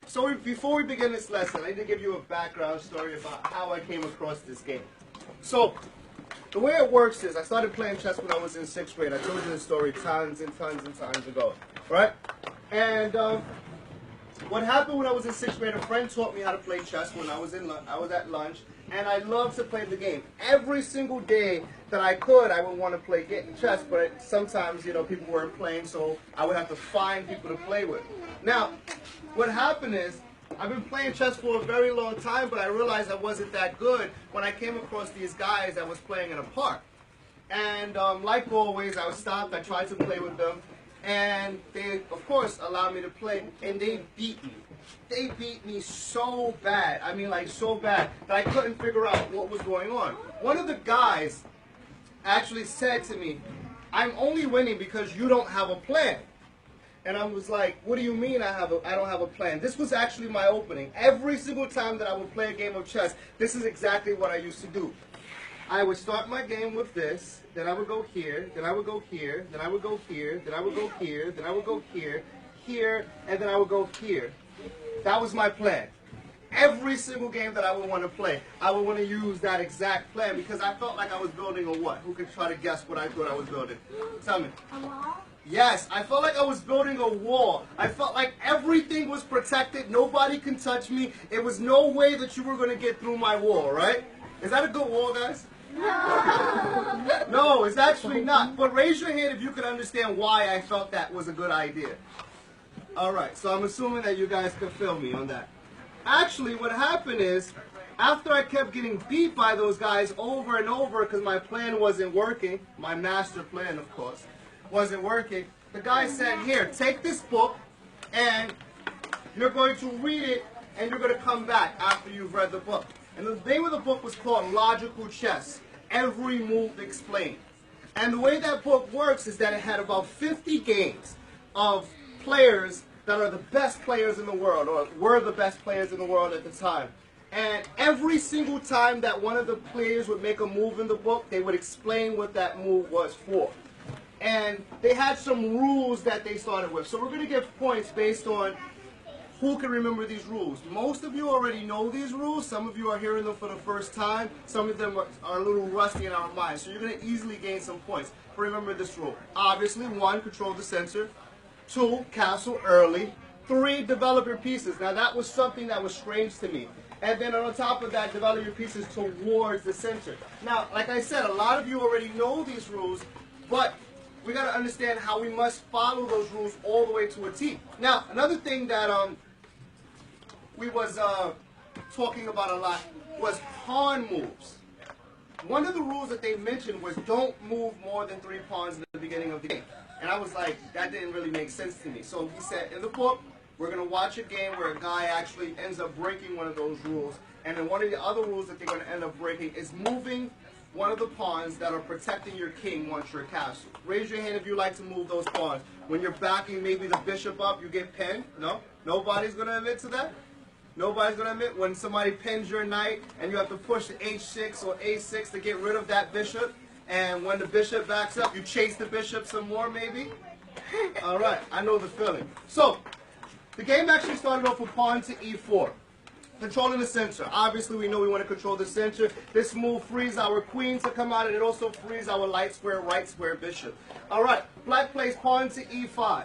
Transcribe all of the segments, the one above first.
So before we begin this lesson, I need to give you a background story about how I came across this game. So the way it works is I started playing chess when I was in 6th grade. I told you this story tons and tons and tons ago, right? And what happened when I was in 6th grade, a friend taught me how to play chess when I was at lunch, and I loved to play the game. Every single day that I could, I would want to play chess, but sometimes, you know, people weren't playing, so I would have to find people to play with. Now, what happened is, I've been playing chess for a very long time, but I realized I wasn't that good when I came across these guys that was playing in a park. And like always, I was stopped, I tried to play with them, and they, of course, allowed me to play, and they beat me. They beat me so bad, I mean like so bad, that I couldn't figure out what was going on. One of the guys actually said to me, "I'm only winning because you don't have a plan." And I was like, "What do you mean I don't have a plan?" This was actually my opening. Every single time that I would play a game of chess, this is exactly what I used to do. I would start my game with this, then I would go here, then I would go here, then I would go here, then I would go here, then I would go here, here, and then I would go here. That was my plan. Every single game that I would want to play, I would want to use that exact plan because I felt like I was building a what? Who could try to guess what I thought I was building? Tell me. A wall? Yes, I felt like I was building a wall. I felt like everything was protected. Nobody can touch me. It was no way that you were going to get through my wall, right? Is that a good wall, guys? No. No, it's actually not. But raise your hand if you could understand why I felt that was a good idea. All right, so I'm assuming that you guys can feel me on that. Actually, what happened is, after I kept getting beat by those guys over and over because my plan wasn't working, my master plan, of course, wasn't working, the guy said, "Here, take this book, and you're going to read it, and you're going to come back after you've read the book." And the name of the book was called Logical Chess, Every Move Explained. And the way that book works is that it had about 50 games of players that are the best players in the world, or were the best players in the world at the time. And every single time that one of the players would make a move in the book, they would explain what that move was for. And they had some rules that they started with. So we're going to give points based on who can remember these rules. Most of you already know these rules. Some of you are hearing them for the first time. Some of them are a little rusty in our minds. So you're going to easily gain some points. But remember this rule. Obviously, 1, control the center. 2, castle early. 3, develop your pieces. Now that was something that was strange to me. And then on top of that, develop your pieces towards the center. Now, like I said, a lot of you already know these rules, but we got to understand how we must follow those rules all the way to a T. Now, another thing that we was talking about a lot was pawn moves. One of the rules that they mentioned was don't move more than 3 pawns in the beginning of the game. And I was like, that didn't really make sense to me. So he said, in the book, we're going to watch a game where a guy actually ends up breaking one of those rules. And then one of the other rules that they're going to end up breaking is moving one of the pawns that are protecting your king once you're castle. Raise your hand if you like to move those pawns. When you're backing maybe the bishop up, you get pinned. No? Nobody's going to admit to that? Nobody's going to admit when somebody pins your knight and you have to push the h6 or a6 to get rid of that bishop. And when the bishop backs up, you chase the bishop some more maybe? All right, I know the feeling. So, the game actually started off with pawn to e4. Controlling the center. Obviously, we know we want to control the center. This move frees our queen to come out, and it also frees our light square, right square bishop. All right, black plays pawn to e5.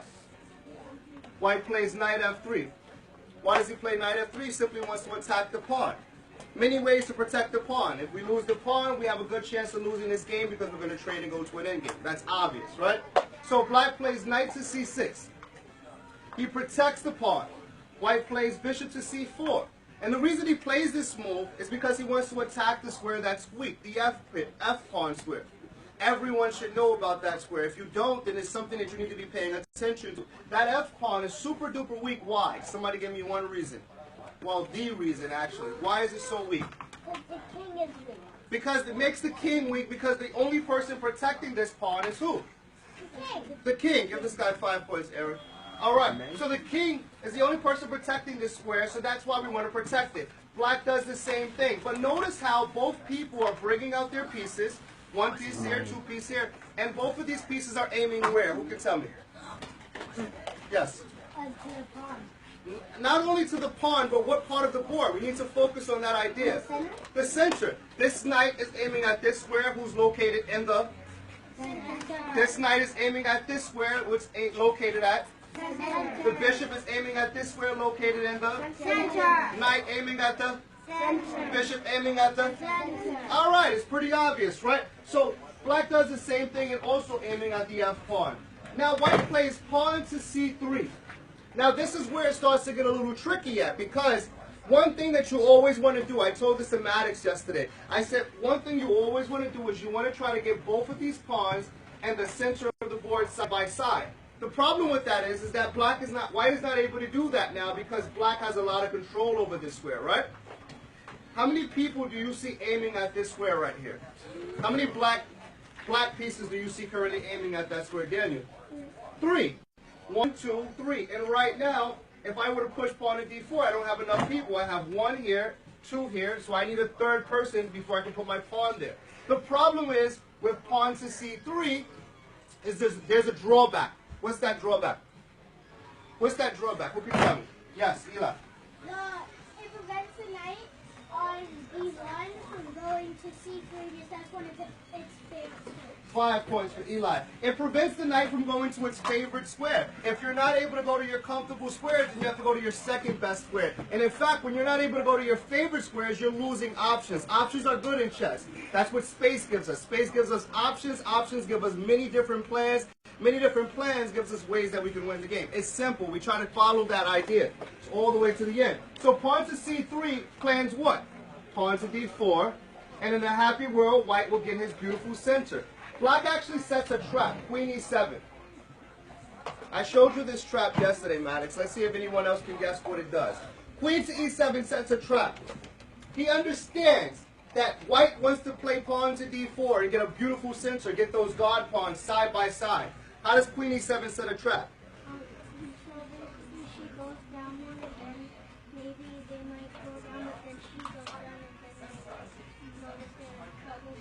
White plays knight f3. Why does he play knight f3? He simply wants to attack the pawn. Many ways to protect the pawn. If we lose the pawn, we have a good chance of losing this game because we're going to trade and go to an endgame. That's obvious, right? So black plays knight to c6. He protects the pawn. White plays bishop to c4. And the reason he plays this move is because he wants to attack the square that's weak, the f-pawn square. Everyone should know about that square. If you don't, then it's something that you need to be paying attention to. That f-pawn is super duper weak. Why? Somebody give me one reason. Well, the reason, actually. Why is it so weak? Because the king is weak. Because it makes the king weak because the only person protecting this pawn is who? The king. The king. Give this guy 5 points, Eric. All right, so the king is the only person protecting this square, so that's why we want to protect it. Black does the same thing. But notice how both people are bringing out their pieces. 1 piece here, 2 pieces here. And both of these pieces are aiming where? Who can tell me? Yes. To the pawn. not only to the pawn, but what part of the board. We need to focus on that idea. The center? The center. This knight is aiming at this square, who's located in the... This knight is aiming at this square, which ain't located at... Center. The bishop is aiming at this square, located in the... Center. Knight aiming at the... Center. Bishop aiming at the... Center. All right, it's pretty obvious, right? So black does the same thing and also aiming at the F pawn. Now white plays pawn to C3. Now this is where it starts to get a little tricky at, because one thing that you always want to do, I told this to Maddox yesterday, I said one thing you always want to do is you want to try to get both of these pawns and the center of the board side by side. The problem with that is that white is not able to do that now because black has a lot of control over this square, right? How many people do you see aiming at this square right here? How many black pieces do you see currently aiming at that square, Daniel? 3. 1, 2, 3. And right now, if I were to push pawn to D4, I don't have enough people. I have 1 here, 2 here, so I need a third person before I can put my pawn there. The problem is, with pawn to C3, is there's a drawback. What's that drawback? What's that drawback? Who can tell me? Yes, Eli. It prevents the knight on E1 from going to C3 because that's one of its favorite squares. 5 points for Eli. It prevents the knight from going to its favorite square. If you're not able to go to your comfortable squares, then you have to go to your second best square. And in fact, when you're not able to go to your favorite squares, you're losing options. Options are good in chess. That's what space gives us. Space gives us options. Options give us many different plans. Many different plans gives us ways that we can win the game. It's simple. We try to follow that idea all the way to the end. So pawn to C3 plans what? Pawn to D4. And in a happy world, white will get his beautiful center. Black actually sets a trap, Queen E7. I showed you this trap yesterday, Maddox. Let's see if anyone else can guess what it does. Queen to E7 sets a trap. He understands that white wants to play pawn to D4 and get a beautiful center, get those guard pawns side by side. How does Queen E7 set a trap? So basically she goes down one and then maybe they might go down, but then she goes down and then notice they're trouble.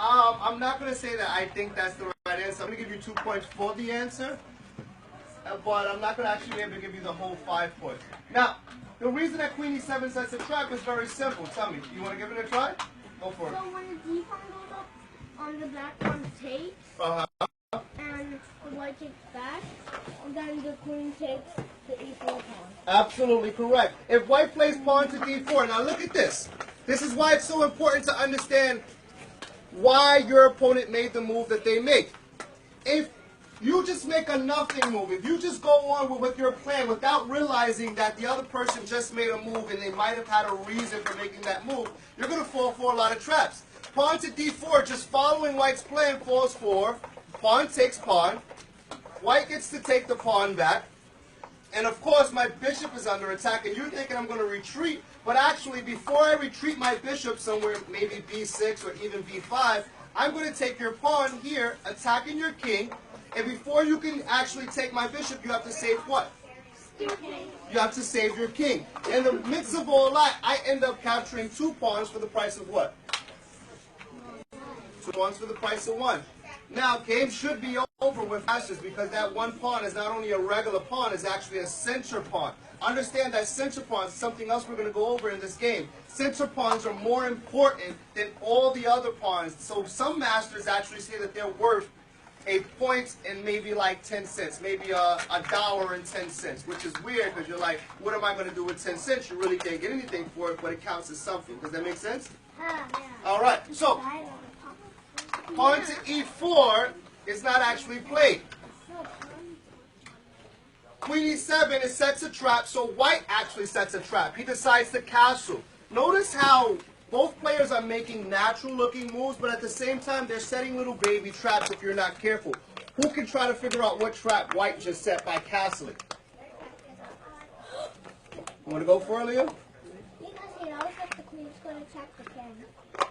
I'm not going to say that I think that's the right answer. I'm going to give you 2 points for the answer, but I'm not going to actually be able to give you the whole 5 points. Now, the reason that Queen E7 sets a trap is very simple. Tell me, you want to give it a try? Go for it. So when the D pawn goes up, on the black pawn takes, and the white takes back, and then the queen takes the E4 pawn. Absolutely correct. If white plays pawn to D4, now look at this. This is why it's so important to understand why your opponent made the move that they make. If you just make a nothing move, if you just go on with your plan without realizing that the other person just made a move and they might have had a reason for making that move, you're going to fall for a lot of traps. Pawn to D4, just following white's plan, falls for pawn takes pawn. White gets to take the pawn back. And of course, my bishop is under attack, and you're thinking I'm going to retreat. But actually, before I retreat my bishop somewhere, maybe B6 or even B5, I'm going to take your pawn here, attacking your king. And before you can actually take my bishop, you have to save what? You have to save your king. In the midst of all that, I end up capturing 2 pawns for the price of what? 2 pawns for the price of 1. Now, game should be over with ashes because that 1 pawn is not only a regular pawn, it's actually a center pawn. Understand that center pawns is something else we're going to go over in this game. Center pawns are more important than all the other pawns. So some masters actually say that they're worth a point and maybe like 10 cents, maybe $1.10, which is weird because you're like, what am I going to do with 10 cents? You really can't get anything for it, but it counts as something. Does that make sense? Yeah. All right. So pawn to E4 is not actually played. Queen E7 is sets a trap, so white actually sets a trap. He decides to castle. Notice how both players are making natural-looking moves, but at the same time, they're setting little baby traps if you're not careful. Who can try to figure out what trap white just set by castling? You want to go for it, Leo? Because he knows that the queen's going to attack the king.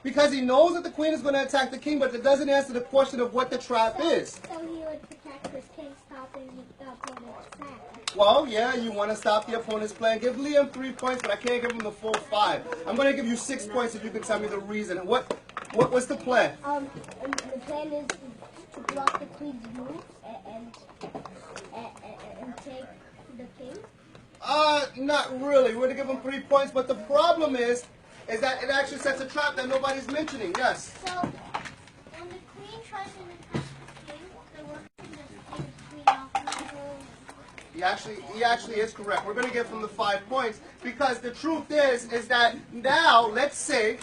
Because he knows that the queen is going to attack the king, but that doesn't answer the question of what the trap is. So he would protect his king, stopping the opponent's plan. Well, yeah, you want to stop the opponent's plan. Give Liam 3 points, but I can't give him the full 5. I'm going to give you 6 points if you can tell me the reason. What's the plan? And the plan is to block the queen's moves and take the king? Not really. We're going to give him 3 points, but the problem is that it actually sets a trap that nobody's mentioning. Yes. So, when the queen tries to attack the king, the rook can just take the queen off the whole. He actually is correct. We're going to give him the 5 points because the truth is that now, let's say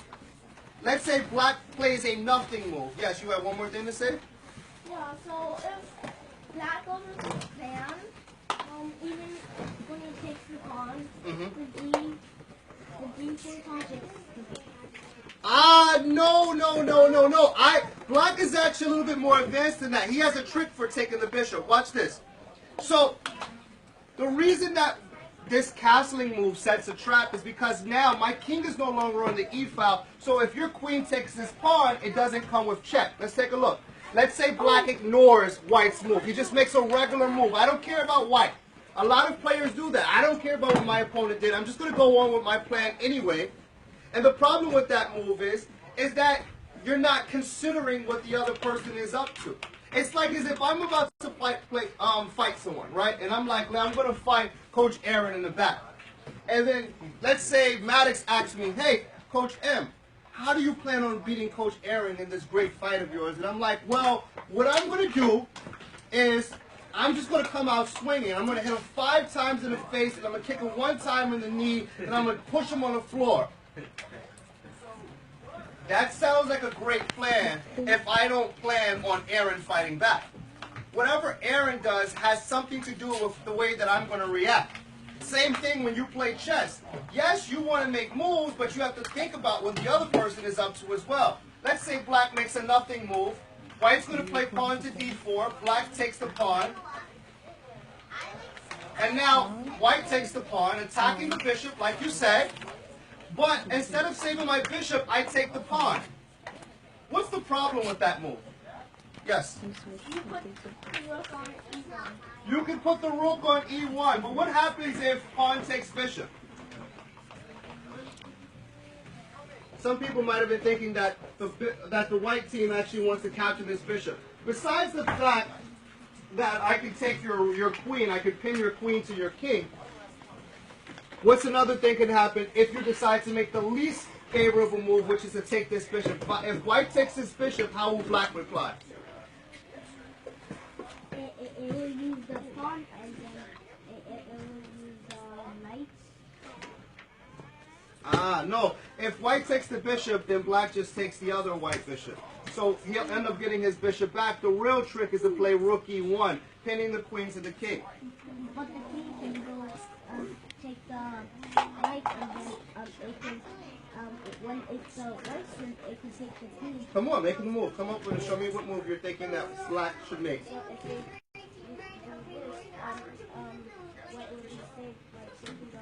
black plays a nothing move. Yes, you have one more thing to say? Yeah, so if black goes into the pan, even when he takes the pawn, the d4 pawn takes the pawn. No. Black is actually a little bit more advanced than that. He has a trick for taking the bishop. Watch this. So, the reason that this castling move sets a trap is because now my king is no longer on the e file. So if your queen takes this pawn, it doesn't come with check. Let's take a look. Let's say black ignores white's move. He just makes a regular move. I don't care about white. A lot of players do that. I don't care about what my opponent did. I'm just going to go on with my plan anyway. And the problem with that move is that you're not considering what the other person is up to. It's like as if I'm about to fight someone, right? And I'm like, I'm going to fight Coach Aaron in the back. And then let's say Maddox asks me, hey, Coach M, how do you plan on beating Coach Aaron in this great fight of yours? And I'm like, well, what I'm going to do is I'm just going to come out swinging. I'm going to hit him 5 times in the face, and I'm going to kick him 1 time in the knee, and I'm going to push him on the floor. That sounds like a great plan if I don't plan on Aaron fighting back. Whatever Aaron does has something to do with the way that I'm going to react. Same thing when you play chess. Yes, you want to make moves, but you have to think about what the other person is up to as well. Let's say black makes a nothing move. White's going to play pawn to d4. Black takes the pawn. And now white takes the pawn, attacking the bishop, like you said. But instead of saving my bishop, I take the pawn. What's the problem with that move? Yes? You put the rook on e1. You can put the rook on e1, but what happens if pawn takes bishop? Some people might have been thinking that the white team actually wants to capture this bishop. Besides the fact that I can take your queen, I could pin your queen to your king, what's another thing could happen if you decide to make the least favorable move, which is to take this bishop? If white takes this bishop, how will black reply? It will use the pawn and then it will use knights. No. If white takes the bishop, then black just takes the other white bishop. So he'll end up getting his bishop back. The real trick is to play rook e1, pinning the queen to the king. But the king can go take the knight and then it can, when it's the white turn, it can take the queen. Come on, make a move. Come up with it. Show me what move you're thinking that black should make. So if they what would you say, like taking the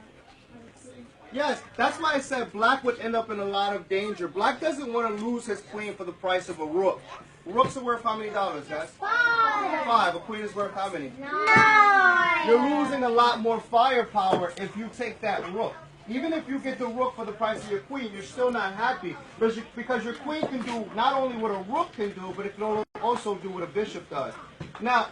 queen? Yes, that's why I said black would end up in a lot of danger. Black doesn't want to lose his queen for the price of a rook. Rooks are worth how many dollars, guys? 5. 5. A queen is worth how many? 9. You're losing a lot more firepower if you take that rook. Even if you get the rook for the price of your queen, you're still not happy because your queen can do not only what a rook can do, but it can also do what a bishop does. Now,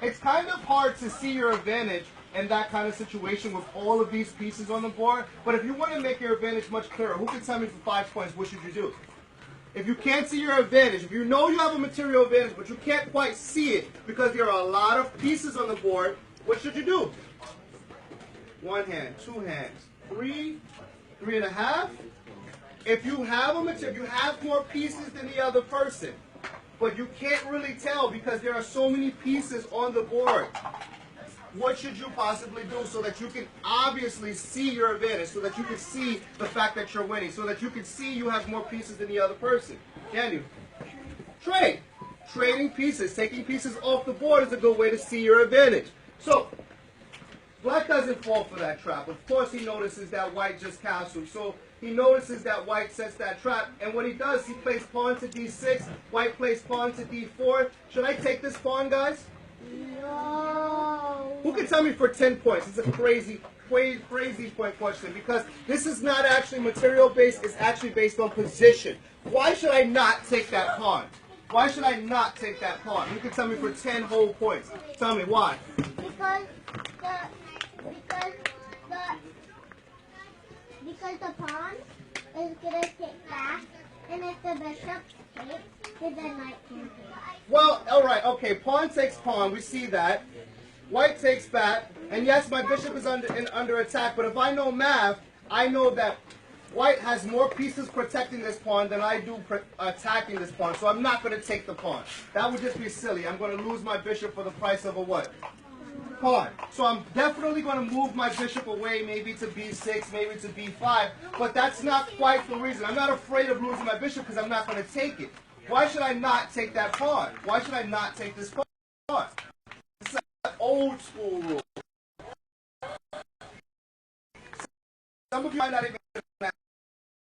it's kind of hard to see your advantage in that kind of situation with all of these pieces on the board, but if you want to make your advantage much clearer, who can tell me for 5 points what should you do? If you can't see your advantage, if you know you have a material advantage, but you can't quite see it because there are a lot of pieces on the board, what should you do? 1 hand, 2 hands, 3, 3.5. If you have you have more pieces than the other person, but you can't really tell because there are so many pieces on the board, what should you possibly do so that you can obviously see your advantage, so that you can see the fact that you're winning, so that you can see you have more pieces than the other person? Can you? Trade. Trading pieces, taking pieces off the board is a good way to see your advantage. So, black doesn't fall for that trap. Of course he notices that white just castled. So he notices that white sets that trap. And what he does, he plays pawn to d6. White plays pawn to d4. Should I take this pawn, guys? No. Who can tell me for 10 points? It's a crazy point question because this is not actually material based. It's actually based on position. Why should I not take that pawn? Why should I not take that pawn? Who can tell me for 10 whole points? Tell me why. Because because the pawn is gonna take back, and if the bishop takes, then the knight can take. Well, all right, okay. Pawn takes pawn. We see that. White takes back, and yes, my bishop is under attack. But if I know math, I know that white has more pieces protecting this pawn than I do attacking this pawn. So I'm not going to take the pawn. That would just be silly. I'm going to lose my bishop for the price of a what? Pawn. So I'm definitely going to move my bishop away, maybe to b6, maybe to b5. But that's not quite the reason. I'm not afraid of losing my bishop because I'm not going to take it. Why should I not take that pawn? Why should I not take this pawn? It's an old school rule. Some of you might not even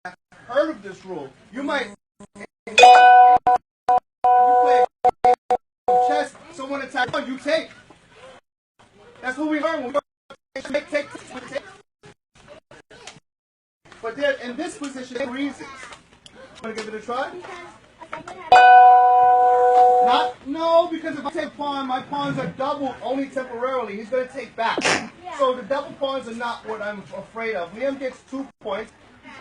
have heard of this rule. You might you play chess, someone attacks, you take. That's what we learn when we take. But there, in this position, there are reasons. Want to give it a try? No, because if I take pawn, my pawns are doubled only temporarily. He's going to take back. Yeah. So the double pawns are not what I'm afraid of. Liam gets 2 points.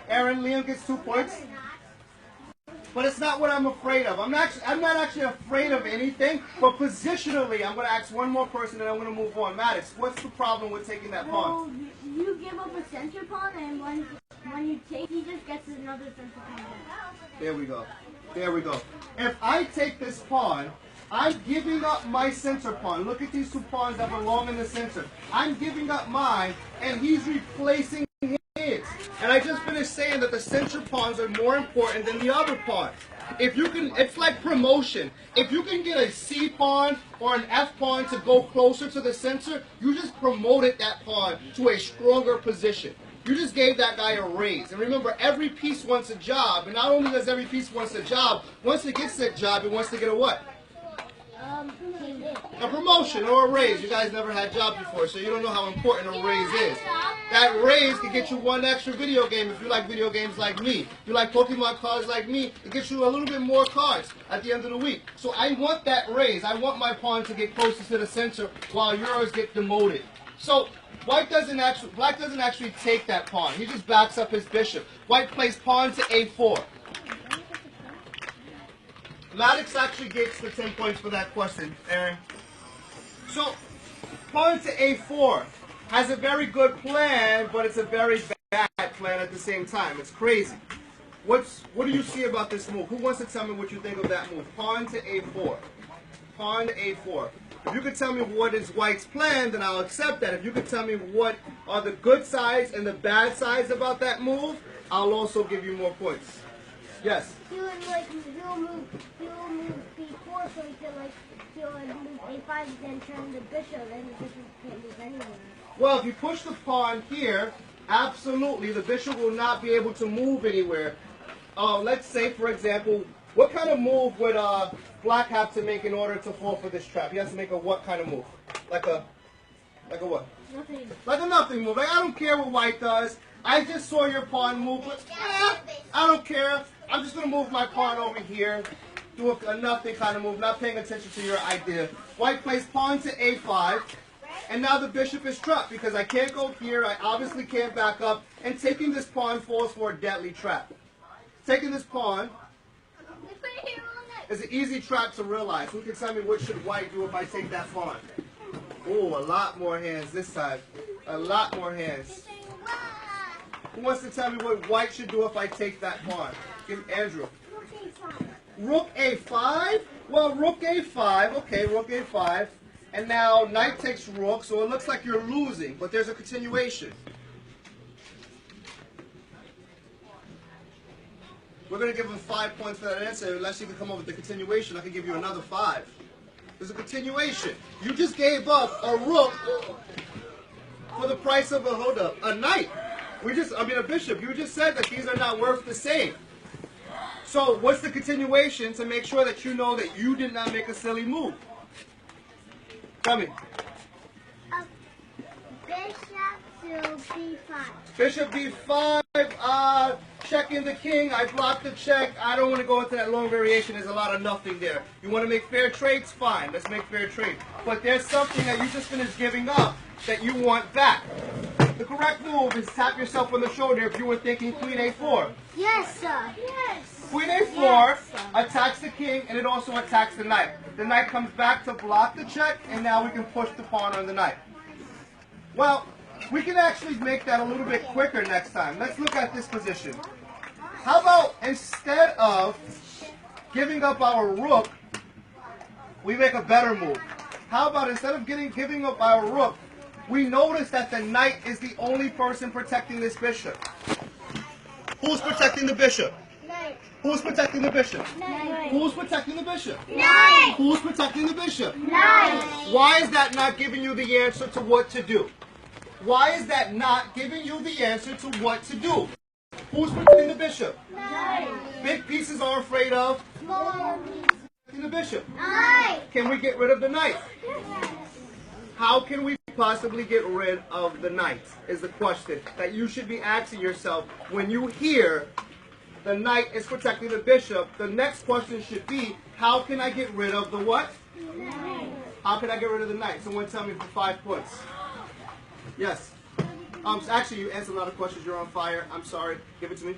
Liam gets 2 points. But it's not what I'm afraid of. I'm not actually afraid of anything. But positionally, I'm going to ask one more person, and I'm going to move on. Maddox, what's the problem with taking that pawn? Well, you give up a center pawn, and when you take, he just gets another center pawn. There we go. There we go. If I take this pawn, I'm giving up my center pawn. Look at these 2 pawns that belong in the center. I'm giving up mine, and he's replacing his. And I just finished saying that the center pawns are more important than the other pawn. If you can, it's like promotion. If you can get a C pawn or an F pawn to go closer to the center, you just promoted that pawn to a stronger position. You just gave that guy a raise. And remember, every piece wants a job. And not only does every piece want a job, once it gets that job, it wants to get a what? A promotion or a raise. You guys never had jobs before, so you don't know how important a raise is. That raise can get you 1 extra video game if you like video games like me. If you like Pokemon cards like me, it gets you a little bit more cards at the end of the week. So I want that raise. I want my pawn to get closer to the center while yours get demoted. So black doesn't actually take that pawn. He just backs up his bishop. White plays pawn to a4. Maddox actually gets the 10 points for that question, Aaron. So, pawn to a4 has a very good plan, but it's a very bad plan at the same time. It's crazy. What do you see about this move? Who wants to tell me what you think of that move? Pawn to a4. Pawn to a4. If you could tell me what is White's plan, then I'll accept that. If you could tell me what are the good sides and the bad sides about that move, I'll also give you more points. Yes? He'll move b4, so he'll move a5, then turn the bishop, and the bishop can't move anywhere. Well, if you push the pawn here, absolutely, the bishop will not be able to move anywhere. Let's say, for example, what kind of move would Black have to make in order to fall for this trap? He has to make a what kind of move? Like a what? Nothing. Like a nothing move. Like, I don't care what White does. I just saw your pawn move, but I don't care. I'm just going to move my pawn over here, do a nothing kind of move, not paying attention to your idea. White plays pawn to a5, and now the bishop is trapped because I can't go here, I obviously can't back up, and taking this pawn falls for a deadly trap. Taking this pawn is an easy trap to realize. Who can tell me what should White do if I take that pawn? Oh, a lot more hands this time. A lot more hands. Who wants to tell me what White should do if I take that pawn? Give Andrew. Rook a5? Well, rook a5. Okay, rook a5. And now knight takes rook, so it looks like you're losing, but there's a continuation. We're going to give him 5 points for that answer. Unless you can come up with the continuation, I can give you another 5. There's a continuation. You just gave up a rook for the price of a knight. A bishop. You just said that these are not worth the same. So what's the continuation to make sure that you know that you did not make a silly move? Tell me. Bishop to b5. Bishop b5, checking the king. I blocked the check. I don't want to go into that long variation. There's a lot of nothing there. You want to make fair trades? Fine. Let's make fair trade. But there's something that you just finished giving up that you want back. correct move is tap yourself on the shoulder if you were thinking Queen A4. Yes, sir. Yes. Queen A4 Yes. attacks the king and it also attacks the knight. The knight comes back to block the check and now we can push the pawn on the knight. Well, we can actually make that a little bit quicker next time. Let's look at this position. How about instead of giving up our rook, we make a better move? How about instead of giving up our rook, we notice that the knight is the only person protecting this bishop. Who's protecting the bishop? Knight. Who's protecting the bishop? Knight. Who's protecting the bishop? Knight. Who's protecting the bishop? Knight. Why is that not giving you the answer to what to do? Why is that not giving you the answer to what to do? Who's protecting the bishop? Knight. Big pieces are afraid of Small. protecting the bishop. Knight. Can we get rid of the knight? How can we possibly get rid of the knight is the question that you should be asking yourself when you hear the knight is protecting the bishop. The next question should be, how can I get rid of the what? How can I get rid of the knight? Someone tell me for 5 points. Yes. Actually, you answered a lot of questions. You're on fire. I'm sorry. Give it to me.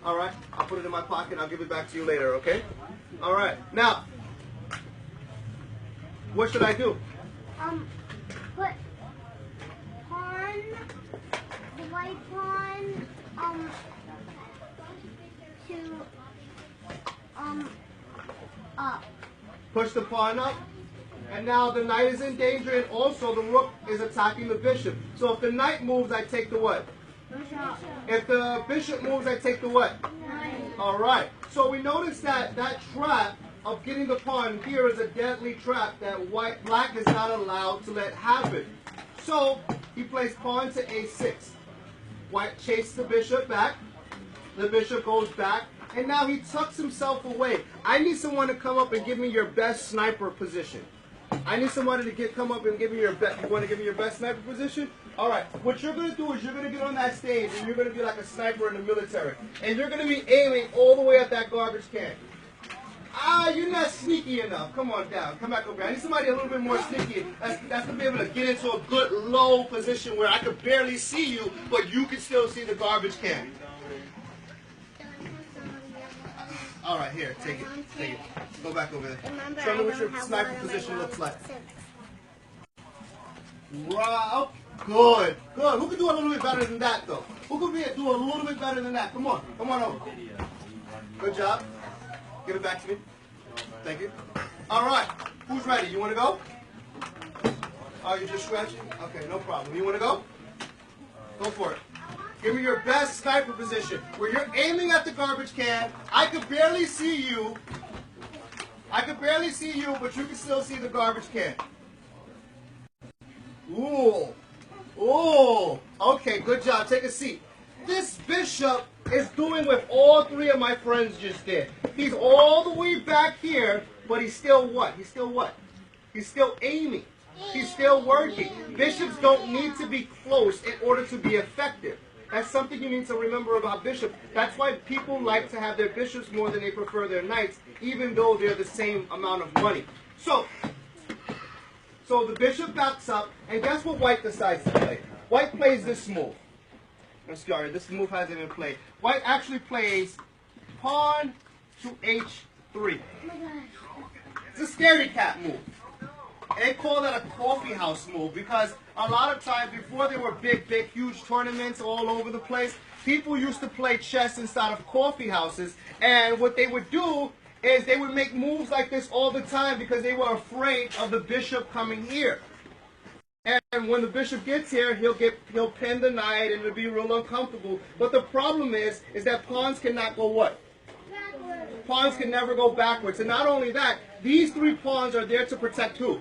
All right. I'll put it in my pocket. I'll give it back to you later, okay? All right. Now, what should I do? Put pawn, the white pawn, up. Push the pawn up. And now the knight is in danger, and also the rook is attacking the bishop. So if the knight moves, I take the what? If the bishop moves, I take the what? All right. So we notice that that trap of getting the pawn here is a deadly trap that black is not allowed to let happen. So he plays pawn to a6. White chases the bishop back. The bishop goes back. And now he tucks himself away. I need someone to come up and give me your best sniper position. I need somebody to come up and give me your best. You want to give me your best sniper position? All right. What you're going to do is you're going to get on that stage and you're going to be like a sniper in the military. And you're going to be aiming all the way at that garbage can. You're not sneaky enough. Come on down. Come back over here. I need somebody a little bit more sneaky. That's going to be able to get into a good low position where I can barely see you, but you can still see the garbage can. All right, here, take it. Take it. Go back over there. Show me what your sniper position looks like. Wow. Good. Good. Who can do a little bit better than that, though? Who can do a little bit better than that? Come on. Come on over. Good job. Give it back to me. Thank you. All right. Who's ready? You want to go? Oh, you're just scratching? Okay, no problem. You want to go? Go for it. Give me your best sniper position where you're aiming at the garbage can. I could barely see you. But you can still see the garbage can. Ooh. Ooh. Okay, good job. Take a seat. This bishop is doing what all three of my friends just did. He's all the way back here, but he's still what? He's still what? He's still aiming. He's still working. Bishops don't need to be close in order to be effective. That's something you need to remember about bishops. That's why people like to have their bishops more than they prefer their knights, even though they're the same amount of money. So the bishop backs up, and guess what white decides to play? White plays this move. I'm sorry, this move hasn't been played. White actually plays pawn to h3. It's a scaredy cat move. They call that a coffee house move because a lot of times before there were big, huge tournaments all over the place, people used to play chess inside of coffee houses. And what they would do is they would make moves like this all the time because they were afraid of the bishop coming here. And when the bishop gets here, he'll pin the knight and it'll be real uncomfortable. But the problem is that pawns cannot go what? Backwards. Pawns can never go backwards. And not only that, these three pawns are there to protect who?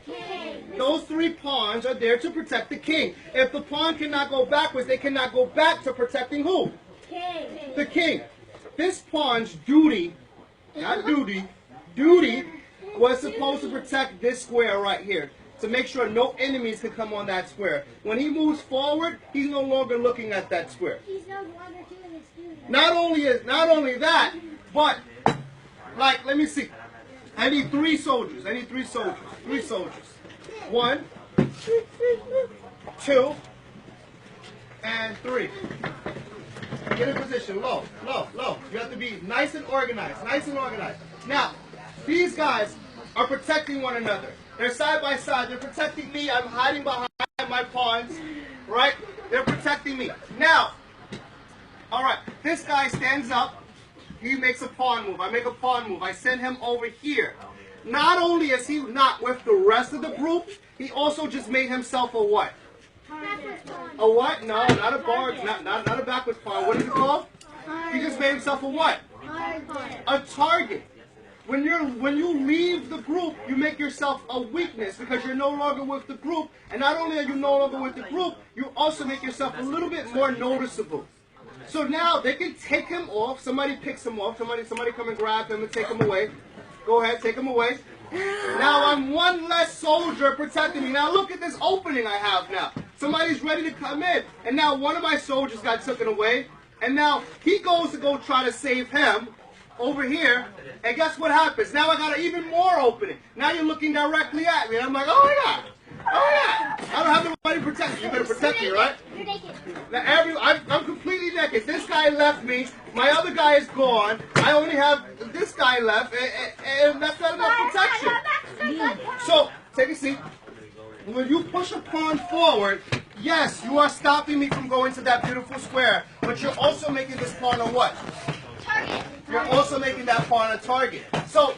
King. Those three pawns are there to protect the king. If the pawn cannot go backwards, they cannot go back to protecting who? King. The king. This pawn's duty, not duty, duty was supposed to protect this square right here, to make sure no enemies can come on that square. When he moves forward, he's no longer looking at that square. He's no longer doing his duty. Not only that, but like, let me see. I need 3 soldiers. I need 3 soldiers. 3 soldiers. 1, 2, and 3. Get in position, low, low, low. You have to be nice and organized, nice and organized. Now, these guys are protecting one another. They're side by side. They're protecting me. I'm hiding behind my pawns, right? They're protecting me. Now, all right, this guy stands up. He makes a pawn move. I make a pawn move. I send him over here. Not only is he not with the rest of the group, he also just made himself a what? A what? No, not a bar. Not a backwards pawn. What is it called? He just made himself a what? A target. When you leave the group, you make yourself a weakness because you're no longer with the group. And not only are you no longer with the group, you also make yourself a little bit more noticeable. So now they can take him off. Somebody picks him off. Somebody come and grab him and take him away. Go ahead, take him away. Now I'm one less soldier protecting me. Now look at this opening I have now. Somebody's ready to come in. And now one of my soldiers got taken away. And now he goes to go try to save him over here. And guess what happens? Now I got an even more opening. Now you're looking directly at me. And I'm like, oh my God. Oh my God. I don't have nobody to protect me. You better protect me, right? You're naked. Now I'm completely naked. This guy left me. My other guy is gone. I only have this guy left. And that's not enough protection. So, take a seat. When you push a pawn forward, yes, you are stopping me from going to that beautiful square. But you're also making this pawn a what? Target. You're also making that pawn a target. So,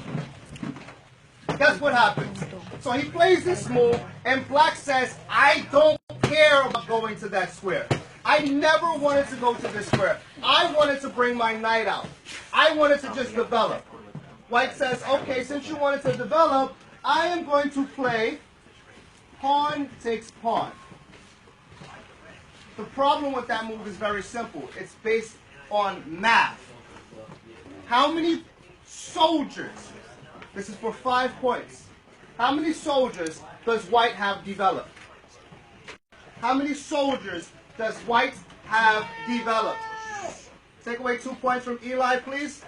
guess what happens? So he plays this move, and Black says, I don't care about going to that square. I never wanted to go to this square. I wanted to bring my knight out. I wanted to just develop. White says, okay, since you wanted to develop, I am going to play pawn takes pawn. The problem with that move is very simple. It's based on math. How many soldiers, this is for 5 points, how many soldiers does White have developed? How many soldiers does White have developed? Take away 2 points from Eli, please.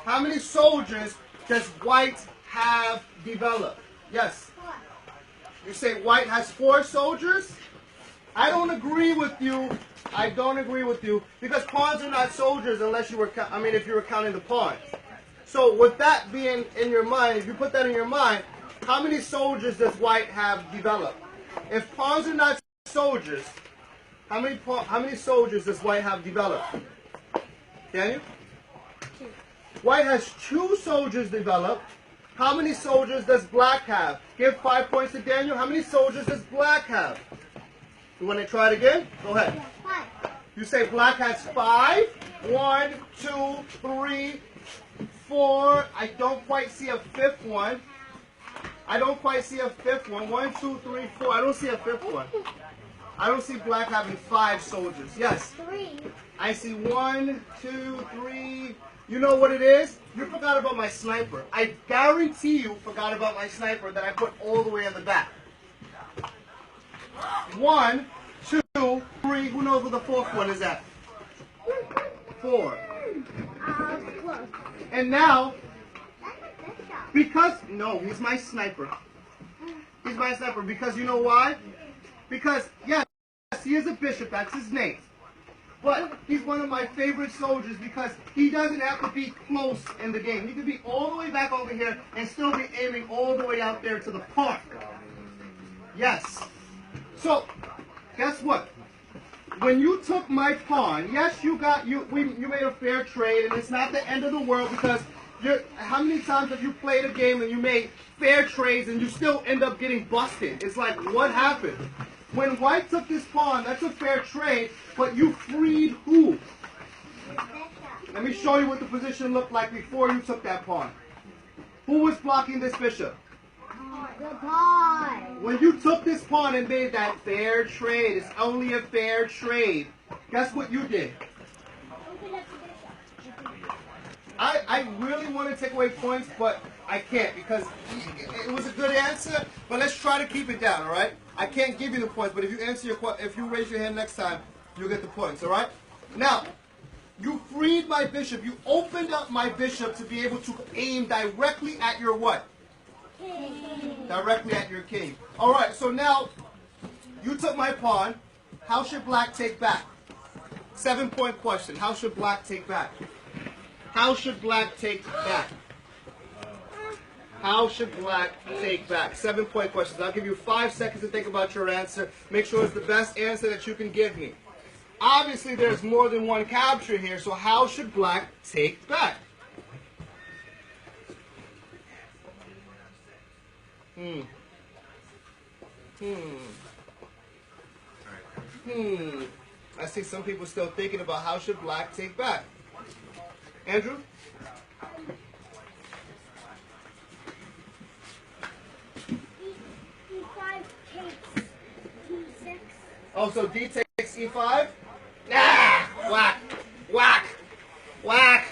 How many soldiers does White have developed? Yes. You say White has 4 soldiers? I don't agree with you. I don't agree with you because pawns are not soldiers unless you were, if you were counting the pawns. So with that being in your mind, if you put that in your mind, how many soldiers does White have developed? If pawns are not soldiers, how many soldiers does White have developed? Daniel? 2. White has 2 soldiers developed. How many soldiers does Black have? Give 5 points to Daniel. How many soldiers does Black have? You want to try it again? Go ahead. 5. You say Black has 5. 1, 2, 3, 4. I don't quite see a 5th one. I don't quite see a 5th one. 1, 2, 3, 4. I don't see a 5th one. I don't see Black having 5 soldiers. Yes. 3. I see 1, 2, 3. You know what it is? You forgot about my sniper. I guarantee you forgot about my sniper that I put all the way in the back. 1, 2, 3. Who knows what the 4th one is at? 4. Close. And now, That's a bishop. because, no, he's my sniper. He's my sniper because you know why? Because, yes, he is a bishop. That's his name. But he's one of my favorite soldiers because he doesn't have to be close in the game. He can be all the way back over here and still be aiming all the way out there to the park. Yes. So, guess what? When you took my pawn, yes, you made a fair trade, and it's not the end of the world because how many times have you played a game and you made fair trades and you still end up getting busted? It's like, what happened? When White took this pawn, that's a fair trade, but you freed who? Let me show you what the position looked like before you took that pawn. Who was blocking this bishop? The pawn. When you took this pawn and made that fair trade, it's only a fair trade. Guess what you did? Open up the bishop. I really want to take away points, but I can't because it was a good answer. But let's try to keep it down, all right? I can't give you the points, but if you raise your hand next time, you'll get the points, all right? Now, you freed my bishop. You opened up my bishop to be able to aim directly at your what? King. Directly at your king. All right, so now you took my pawn. How should black take back? 7-point question. How should black take back? How should black take back? How should black take back? 7-point questions. I'll give you 5 seconds to think about your answer. Make sure it's the best answer that you can give me. Obviously, there's more than one capture here, so how should black take back? I see some people still thinking about how should black take back. Andrew? E5 takes E6. Oh, so D takes E5? Ah! Whack! Whack! Whack!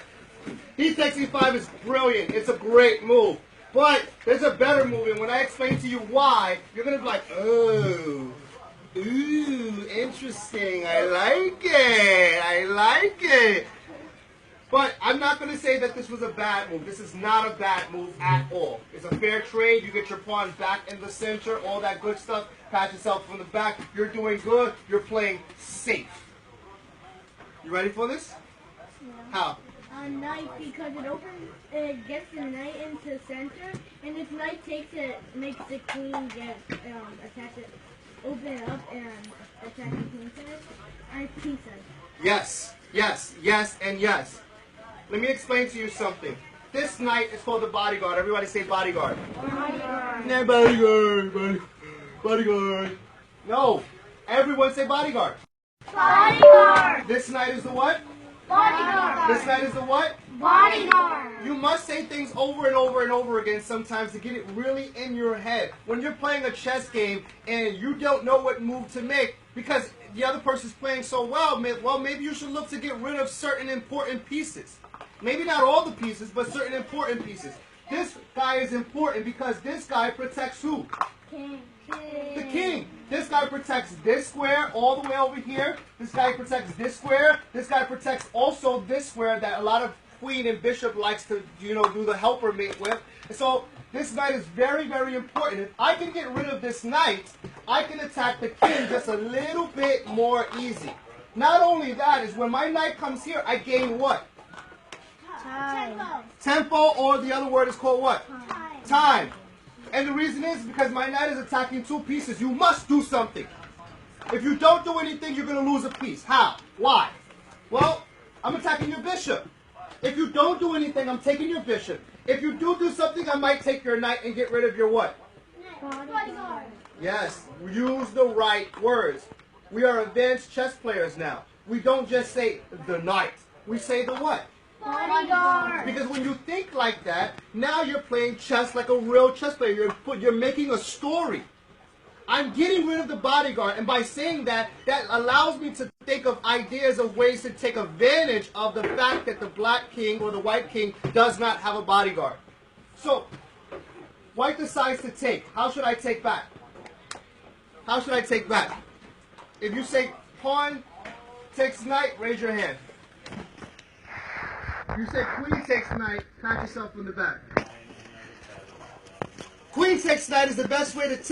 D takes E5 is brilliant. It's a great move. But there's a better move, and when I explain to you why, you're going to be like, oh, ooh, interesting. I like it. I like it. But I'm not going to say that this was a bad move. This is not a bad move at all. It's a fair trade. You get your pawn back in the center, all that good stuff. Pat yourself from the back. You're doing good. You're playing safe. You ready for this? Yeah. How? Knight, because it gets the knight into center, and if knight takes it, makes the queen get attack it, open it up and attack the queen side. And queen side. Yes, yes, yes, and yes. Let me explain to you something. This knight is called the bodyguard. Everybody say bodyguard. Bodyguard. Yeah, bodyguard, bodyguard. No, everyone say bodyguard. Bodyguard. This knight is the what? Bodyguard. This knight is the what? Bodyguard. You must say things over and over and over again sometimes to get it really in your head. When you're playing a chess game and you don't know what move to make because the other person's playing so well, maybe you should look to get rid of certain important pieces. Maybe not all the pieces, but certain important pieces. This guy is important because this guy protects who? King. The king. This guy protects this square all the way over here. This guy protects this square. This guy protects also this square that a lot of queen and bishop likes to, do the helper mate with. And so this knight is very, very important. If I can get rid of this knight, I can attack the king just a little bit more easy. Not only that, is when my knight comes here, I gain what? Time. Tempo, or the other word is called what? Time. And the reason is because my knight is attacking 2 pieces. You must do something. If you don't do anything, you're going to lose a piece. How? Why? Well, I'm attacking your bishop. If you don't do anything, I'm taking your bishop. If you do something, I might take your knight and get rid of your what? Bodyguard. Yes, use the right words. We are advanced chess players now. We don't just say the knight. We say the what? Bodyguard. Because when you think like that, now you're playing chess like a real chess player. You're making a story. I'm getting rid of the bodyguard, and by saying that, that allows me to think of ideas of ways to take advantage of the fact that the black king or the white king does not have a bodyguard. So, white decides to take. How should I take back? How should I take back? If you say pawn takes knight, raise your hand. You say queen takes knight, pat yourself on the back. Queen takes knight is the best way to take